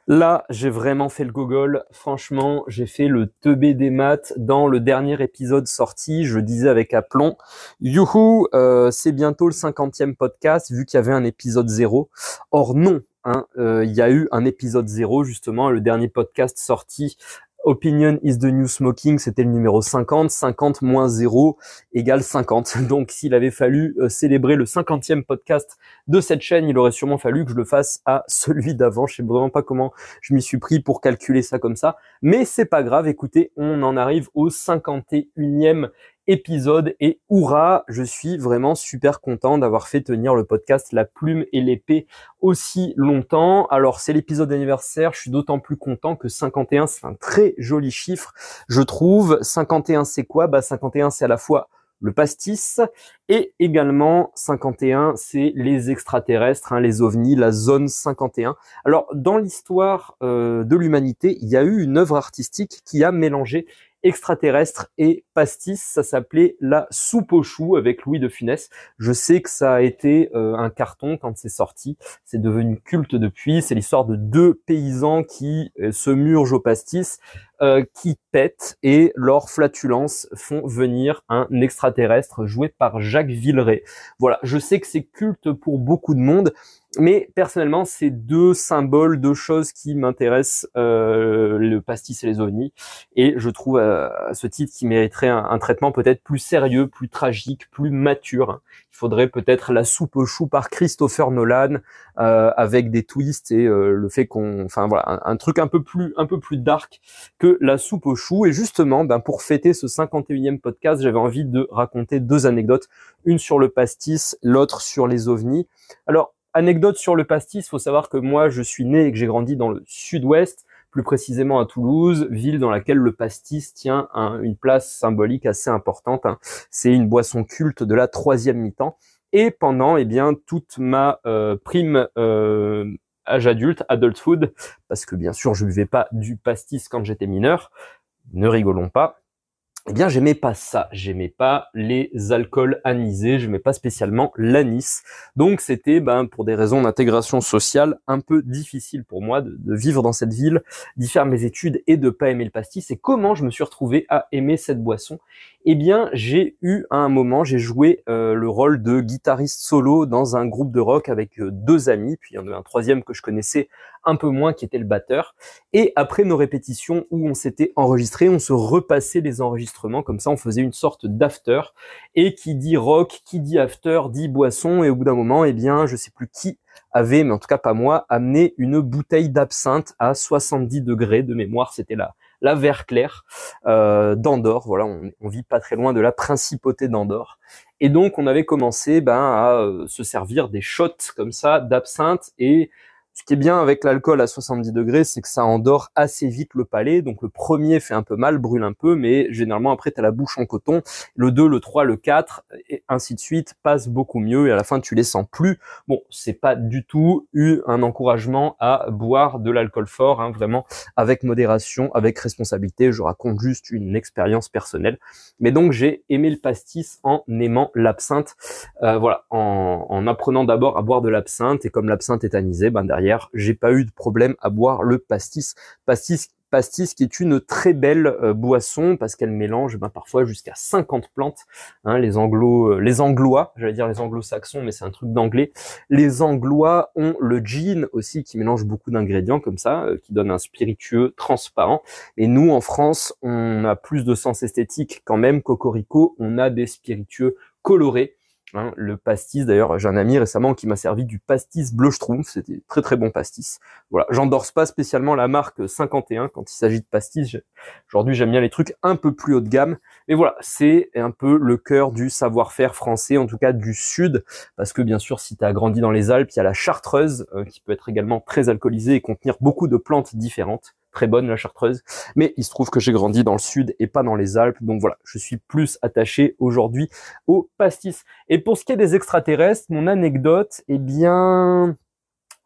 Là, j'ai vraiment fait le gogol. Franchement, j'ai fait le teubé des maths dans le dernier épisode sorti. Je disais avec aplomb, youhou, c'est bientôt le 50e podcast vu qu'il y avait un épisode zéro. Or non, hein, il y a eu un épisode zéro justement. Le dernier podcast sorti, Opinion is the new smoking, c'était le numéro 50. 50 moins 0 égale 50. Donc s'il avait fallu célébrer le 50e podcast de cette chaîne, il aurait sûrement fallu que je le fasse à celui d'avant. Je sais vraiment pas comment je m'y suis pris pour calculer ça comme ça. Mais c'est pas grave, écoutez, on en arrive au 51e épisode et hurrah, je suis vraiment super content d'avoir fait tenir le podcast La Plume et l'Épée aussi longtemps. Alors c'est l'épisode anniversaire, je suis d'autant plus content que 51 c'est un très joli chiffre, je trouve. 51 c'est quoi? 51 c'est à la fois le pastis et également 51 c'est les extraterrestres, hein, les ovnis, la zone 51. Alors dans l'histoire de l'humanité, il y a eu une œuvre artistique qui a mélangé extraterrestre et pastis, ça s'appelait La Soupe aux choux avec Louis de Funès. Je sais que ça a été un carton quand c'est sorti, c'est devenu culte depuis. C'est l'histoire de deux paysans qui se murgent au pastis, qui pètent et leurs flatulences font venir un extraterrestre joué par Jacques Villeray. Voilà, je sais que c'est culte pour beaucoup de monde, mais personnellement, c'est deux symboles, deux choses qui m'intéressent, le pastis et les ovnis. Et je trouve à ce titre qui mériterait un traitement peut-être plus sérieux, plus tragique, plus mature, hein. Il faudrait peut-être La Soupe aux choux par Christopher Nolan, avec des twists et le fait enfin voilà, un truc un peu plus dark que La Soupe aux choux. Et justement, pour fêter ce 51e podcast, j'avais envie de raconter deux anecdotes, une sur le pastis, l'autre sur les ovnis. Alors, anecdote sur le pastis, faut savoir que moi, je suis né et que j'ai grandi dans le sud-ouest, plus précisément à Toulouse, ville dans laquelle le pastis tient une place symbolique assez importante, hein. C'est une boisson culte de la troisième mi-temps. Et pendant toute ma prime âge adulte, adulthood, parce que bien sûr je buvais pas du pastis quand j'étais mineur, ne rigolons pas, j'aimais pas ça, j'aimais pas les alcools anisés, j'aimais pas spécialement l'anis. Donc c'était pour des raisons d'intégration sociale un peu difficile pour moi de vivre dans cette ville, d'y faire mes études et de pas aimer le pastis. Et comment je me suis retrouvé à aimer cette boisson? J'ai eu à un moment, j'ai joué le rôle de guitariste solo dans un groupe de rock avec deux amis, puis il y en avait un troisième que je connaissais un peu moins qui était le batteur. Et après nos répétitions où on s'était enregistré, on se repassait les enregistrements, comme ça on faisait une sorte d'after. Et qui dit rock, qui dit after, dit boisson. Et au bout d'un moment, je sais plus qui avait, mais en tout cas pas moi, amené une bouteille d'absinthe à 70 degrés de mémoire. C'était la Verre Claire d'Andorre. Voilà, on vit pas très loin de la principauté d'Andorre. Et donc on avait commencé à se servir des shots comme ça d'absinthe. Et ce qui est bien avec l'alcool à 70 degrés, c'est que ça endort assez vite le palais. Donc le premier fait un peu mal, brûle un peu, mais généralement après tu as la bouche en coton. Le 2, le 3, le 4, et ainsi de suite, passe beaucoup mieux et à la fin tu les sens plus. Bon, c'est pas du tout eu un encouragement à boire de l'alcool fort, hein, vraiment avec modération, avec responsabilité. Je raconte juste une expérience personnelle. Mais donc j'ai aimé le pastis en aimant l'absinthe. Voilà, en apprenant d'abord à boire de l'absinthe, et comme l'absinthe est anisée, derrière, j'ai pas eu de problème à boire le pastis. Pastis qui est une très belle boisson parce qu'elle mélange parfois jusqu'à 50 plantes, hein, les anglois, j'allais dire les anglo-saxons, mais c'est un truc d'anglais. Les anglois ont le gin aussi qui mélange beaucoup d'ingrédients comme ça, qui donne un spiritueux transparent. Et nous, en France, on a plus de sens esthétique quand même. Cocorico, on a des spiritueux colorés. Hein, le pastis, d'ailleurs, j'ai un ami récemment qui m'a servi du pastis bleu schtroumpf, c'était très très bon pastis. Voilà, j'endorse pas spécialement la marque 51 quand il s'agit de pastis. Aujourd'hui, j'aime bien les trucs un peu plus haut de gamme. Mais voilà, c'est un peu le cœur du savoir-faire français, en tout cas du Sud, parce que bien sûr, si tu as grandi dans les Alpes, il y a la chartreuse, qui peut être également très alcoolisée et contenir beaucoup de plantes différentes. Très bonne la chartreuse, mais il se trouve que j'ai grandi dans le sud et pas dans les Alpes, donc voilà, je suis plus attaché aujourd'hui au pastis. Et pour ce qui est des extraterrestres, mon anecdote,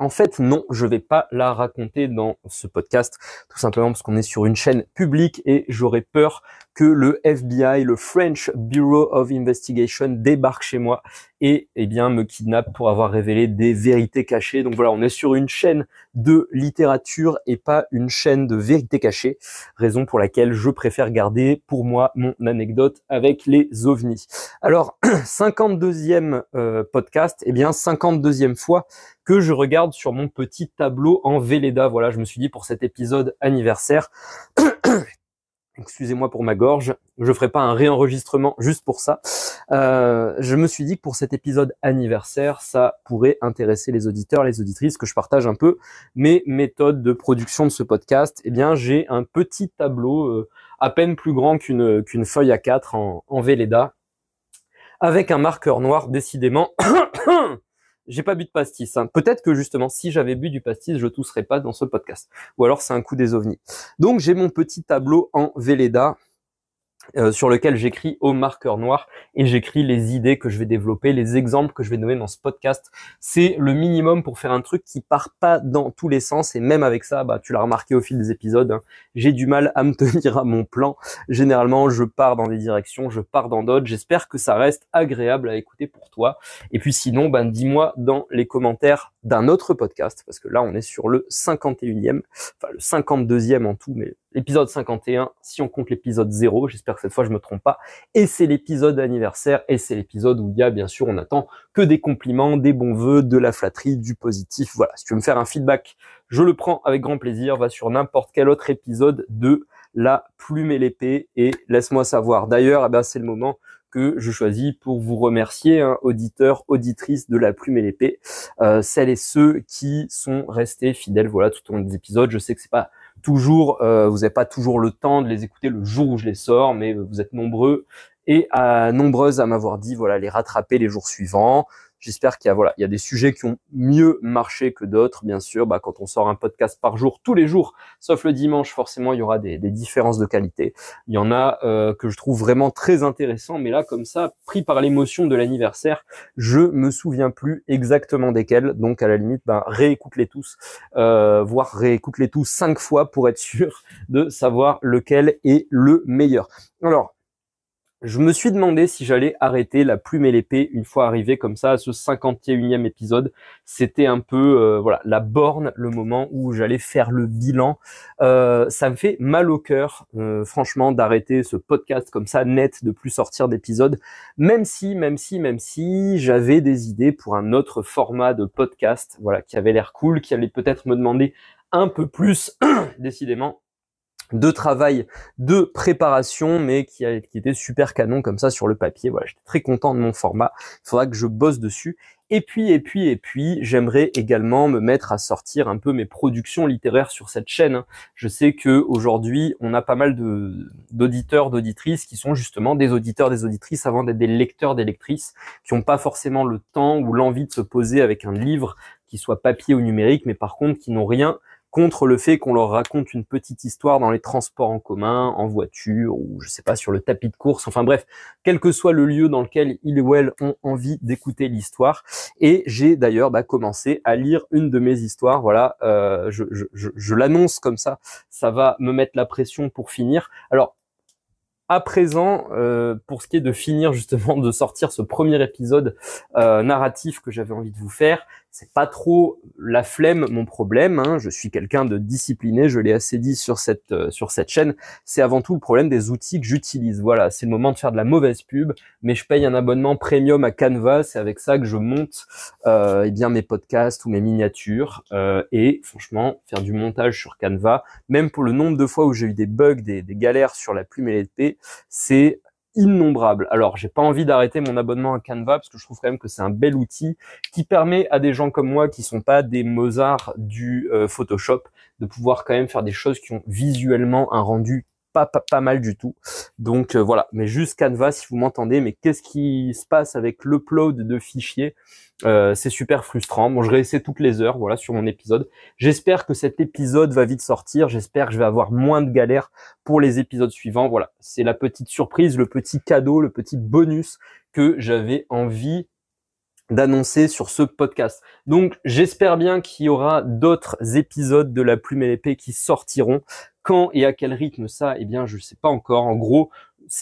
en fait, non, je vais pas la raconter dans ce podcast, tout simplement parce qu'on est sur une chaîne publique et j'aurais peur que le FBI, le French Bureau of Investigation, débarque chez moi et eh bien me kidnappe pour avoir révélé des vérités cachées. Donc voilà, on est sur une chaîne de littérature et pas une chaîne de vérités cachées, raison pour laquelle je préfère garder pour moi mon anecdote avec les ovnis. Alors, 52e podcast, eh bien 52e fois que je regarde sur mon petit tableau en Velleda. Voilà, je me suis dit pour cet épisode anniversaire, excusez-moi pour ma gorge, je ferai pas un réenregistrement juste pour ça. Je me suis dit que pour cet épisode anniversaire, ça pourrait intéresser les auditeurs, les auditrices, que je partage un peu mes méthodes de production de ce podcast. Eh bien, j'ai un petit tableau à peine plus grand qu'une feuille A4 en Velleda, avec un marqueur noir, décidément. J'ai pas bu de pastis. Hein. Peut-être que justement, si j'avais bu du pastis, je tousserais pas dans ce podcast. Ou alors c'est un coup des ovnis. Donc j'ai mon petit tableau en Velleda sur lequel j'écris au marqueur noir et j'écris les idées que je vais développer, les exemples que je vais donner dans ce podcast. C'est le minimum pour faire un truc qui part pas dans tous les sens, et même avec ça, bah tu l'as remarqué au fil des épisodes, hein, j'ai du mal à me tenir à mon plan. Généralement, je pars dans des directions, je pars dans d'autres. J'espère que ça reste agréable à écouter pour toi. Et puis sinon, ben dis-moi dans les commentaires d'un autre podcast, parce que là on est sur le 51e, enfin le 52e en tout, mais l'épisode 51, si on compte l'épisode 0, j'espère que cette fois je me trompe pas, et c'est l'épisode anniversaire, et c'est l'épisode où il y a bien sûr, on attend que des compliments, des bons vœux, de la flatterie, du positif. Voilà, si tu veux me faire un feedback, je le prends avec grand plaisir. Va sur n'importe quel autre épisode de La Plume et l'Épée et laisse-moi savoir. D'ailleurs, eh ben, c'est le moment que je choisis pour vous remercier, hein, auditeurs, auditrices de La Plume et l'Épée, celles et ceux qui sont restés fidèles, voilà, tout au long des épisodes. Je sais que c'est pas toujours, vous n'avez pas toujours le temps de les écouter le jour où je les sors, mais vous êtes nombreux et nombreuses à m'avoir dit, voilà, les rattraper les jours suivants. J'espère qu'il y a, voilà, il y a des sujets qui ont mieux marché que d'autres, bien sûr. Bah, quand on sort un podcast par jour, tous les jours, sauf le dimanche, forcément, il y aura des différences de qualité. Il y en a que je trouve vraiment très intéressants, mais là, comme ça, pris par l'émotion de l'anniversaire, je me souviens plus exactement desquels. Donc, à la limite, bah, réécoute-les tous, voire réécoute-les tous 5 fois pour être sûr de savoir lequel est le meilleur. Alors, je me suis demandé si j'allais arrêter La Plume et l'Épée une fois arrivé comme ça à ce 51e épisode. C'était un peu voilà, la borne, le moment où j'allais faire le bilan. Ça me fait mal au cœur, franchement, d'arrêter ce podcast comme ça, net, de plus sortir d'épisodes. Même si j'avais des idées pour un autre format de podcast, voilà, qui avait l'air cool, qui allait peut-être me demander un peu plus, décidément, de travail, de préparation, mais qui était super canon comme ça sur le papier. Voilà, j'étais très content de mon format. Il faudra que je bosse dessus. Et puis, j'aimerais également me mettre à sortir un peu mes productions littéraires sur cette chaîne. Je sais que aujourd'hui, on a pas mal d'auditeurs, d'auditrices qui sont justement des auditeurs, des auditrices avant d'être des lecteurs, des lectrices, qui n'ont pas forcément le temps ou l'envie de se poser avec un livre, qui soit papier ou numérique, mais par contre qui n'ont rien contre le fait qu'on leur raconte une petite histoire dans les transports en commun, en voiture, ou je sais pas, sur le tapis de course, enfin bref, quel que soit le lieu dans lequel ils ou elles ont envie d'écouter l'histoire. Et j'ai d'ailleurs commencé à lire une de mes histoires, voilà, je l'annonce comme ça va me mettre la pression pour finir. Alors, à présent, pour ce qui est de finir justement de sortir ce premier épisode narratif que j'avais envie de vous faire, c'est pas trop la flemme mon problème, hein. Je suis quelqu'un de discipliné, je l'ai assez dit sur cette chaîne. C'est avant tout le problème des outils que j'utilise. Voilà, c'est le moment de faire de la mauvaise pub, mais je paye un abonnement premium à Canva, c'est avec ça que je monte eh bien mes podcasts ou mes miniatures. Et franchement, faire du montage sur Canva, même pour le nombre de fois où j'ai eu des bugs, des galères sur La Plume et l'Épée, c'est innombrable. Alors, j'ai pas envie d'arrêter mon abonnement à Canva parce que je trouve quand même que c'est un bel outil qui permet à des gens comme moi qui sont pas des Mozart du Photoshop de pouvoir quand même faire des choses qui ont visuellement un rendu pas mal du tout. Donc voilà, mais juste Canva si vous m'entendez, mais qu'est-ce qui se passe avec l'upload de fichiers? C'est super frustrant. Bon, je réessaie toutes les heures, voilà, sur mon épisode. J'espère que cet épisode va vite sortir. J'espère que je vais avoir moins de galères pour les épisodes suivants. Voilà, c'est la petite surprise, le petit cadeau, le petit bonus que j'avais envie d'annoncer sur ce podcast. Donc, j'espère bien qu'il y aura d'autres épisodes de La Plume et l'Épée qui sortiront. Quand et à quel rythme ça, eh bien, je sais pas encore. En gros,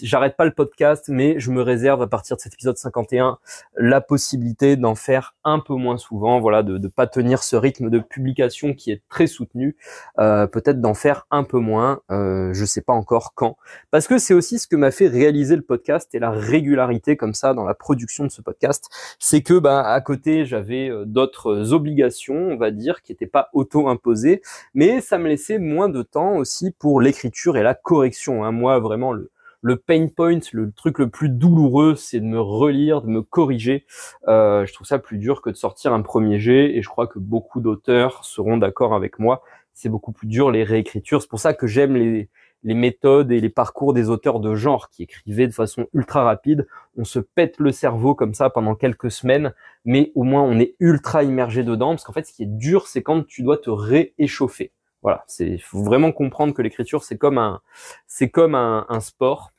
j'arrête pas le podcast, mais je me réserve à partir de cet épisode 51 la possibilité d'en faire un peu moins souvent, voilà, de pas tenir ce rythme de publication qui est très soutenu, peut-être d'en faire un peu moins, je sais pas encore quand, parce que c'est aussi ce que m'a fait réaliser le podcast et la régularité comme ça dans la production de ce podcast, c'est que à côté j'avais d'autres obligations, on va dire, qui n'étaient pas auto-imposées, mais ça me laissait moins de temps aussi pour l'écriture et la correction, hein. Moi vraiment le pain point, le truc le plus douloureux, c'est de me relire, de me corriger. Je trouve ça plus dur que de sortir un premier jet, et je crois que beaucoup d'auteurs seront d'accord avec moi. C'est beaucoup plus dur les réécritures. C'est pour ça que j'aime les méthodes et les parcours des auteurs de genre qui écrivaient de façon ultra rapide. On se pète le cerveau comme ça pendant quelques semaines, mais au moins on est ultra immergé dedans, parce qu'en fait, ce qui est dur, c'est quand tu dois te rééchauffer. Voilà, faut vraiment comprendre que l'écriture, c'est comme un sport.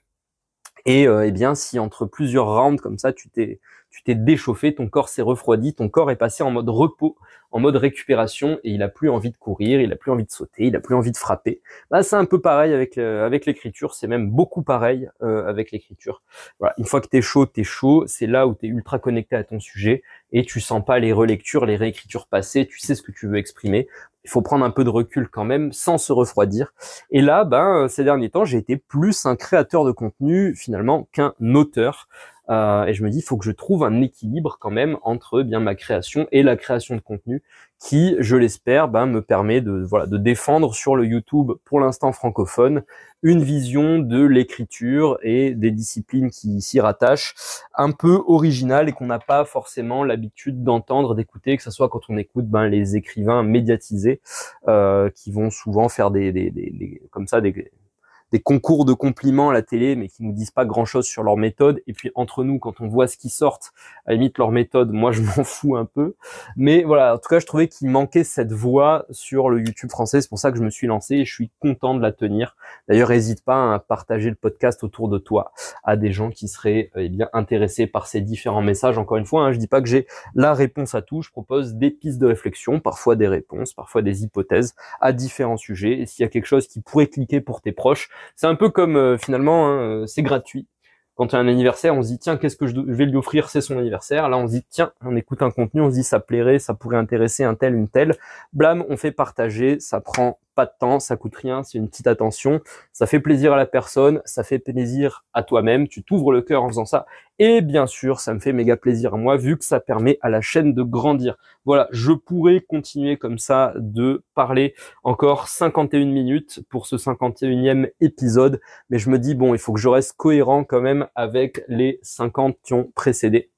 Et eh bien, si entre plusieurs rounds comme ça, tu t'es déchauffé, ton corps s'est refroidi, ton corps est passé en mode repos, en mode récupération, et il a plus envie de courir, il a plus envie de sauter, il a plus envie de frapper. C'est un peu pareil avec l'écriture, c'est même beaucoup pareil avec l'écriture. Voilà, une fois que t'es chaud, c'est là où t'es ultra connecté à ton sujet, et tu sens pas les relectures, les réécritures passées, tu sais ce que tu veux exprimer. Il faut prendre un peu de recul quand même, sans se refroidir. Et là, ces derniers temps, j'ai été plus un créateur de contenu finalement qu'un auteur. Et je me dis, il faut que je trouve un équilibre quand même entre bien ma création et la création de contenu, qui, je l'espère, me permet de défendre sur le YouTube pour l'instant francophone une vision de l'écriture et des disciplines qui s'y rattachent, un peu originale et qu'on n'a pas forcément l'habitude d'entendre, d'écouter, que ce soit quand on écoute les écrivains médiatisés qui vont souvent faire des concours de compliments à la télé, mais qui nous disent pas grand-chose sur leur méthode. Et puis entre nous, quand on voit ce qui sort, à la limite leur méthode, moi je m'en fous un peu. Mais voilà, en tout cas, je trouvais qu'il manquait cette voix sur le YouTube français. C'est pour ça que je me suis lancé et je suis content de la tenir. D'ailleurs, n'hésite pas à partager le podcast autour de toi à des gens qui seraient bien intéressés par ces différents messages. Encore une fois, hein, je dis pas que j'ai la réponse à tout. Je propose des pistes de réflexion, parfois des réponses, parfois des hypothèses à différents sujets. Et s'il y a quelque chose qui pourrait cliquer pour tes proches, c'est un peu comme finalement, c'est gratuit. Quand il y a un anniversaire, on se dit tiens, qu'est-ce que je vais lui offrir, c'est son anniversaire. Là, on se dit tiens, on écoute un contenu, on se dit ça plairait, ça pourrait intéresser un tel, une telle. Blam, on fait partager, ça prend pas de temps, ça coûte rien, c'est une petite attention, ça fait plaisir à la personne, ça fait plaisir à toi-même, tu t'ouvres le cœur en faisant ça, et bien sûr, ça me fait méga plaisir à moi, vu que ça permet à la chaîne de grandir. Voilà, je pourrais continuer comme ça de parler encore 51 minutes pour ce 51e épisode, mais je me dis, bon, il faut que je reste cohérent quand même avec les 50 qui ont précédé.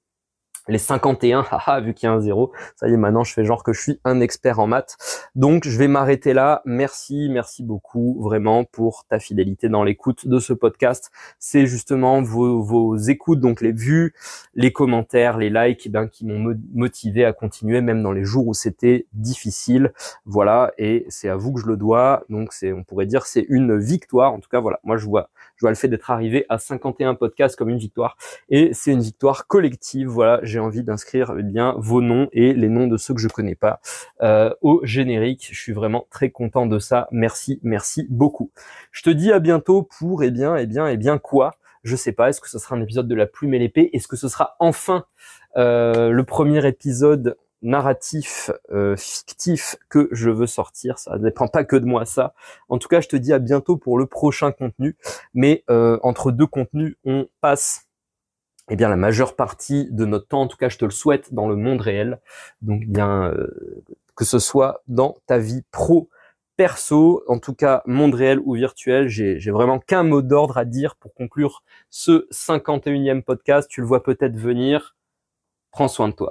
Les 51, haha, vu qu'il y a un 0, ça y est, maintenant je fais genre que je suis un expert en maths. Donc je vais m'arrêter là. Merci beaucoup vraiment pour ta fidélité dans l'écoute de ce podcast. C'est justement vos écoutes, donc les vues, les commentaires, les likes, qui m'ont motivé à continuer, même dans les jours où c'était difficile. Voilà, et c'est à vous que je le dois. Donc on pourrait dire c'est une victoire. En tout cas, voilà, moi je vois le fait d'être arrivé à 51 podcasts comme une victoire, et c'est une victoire collective. Voilà, j'ai envie d'inscrire bien vos noms et les noms de ceux que je connais pas au générique. Je suis vraiment très content de ça. Merci beaucoup. Je te dis à bientôt pour quoi, je sais pas. Est-ce que ce sera un épisode de La Plume et l'Épée? Est-ce que ce sera enfin le premier épisode narratif fictif que je veux sortir? Ça ne dépend pas que de moi, ça. En tout cas, je te dis à bientôt pour le prochain contenu. Mais entre deux contenus, on passe la majeure partie de notre temps, en tout cas je te le souhaite, dans le monde réel. Donc que ce soit dans ta vie pro, perso, en tout cas monde réel ou virtuel, j'ai vraiment qu'un mot d'ordre à dire pour conclure ce 51e podcast. Tu le vois peut-être venir. Prends soin de toi.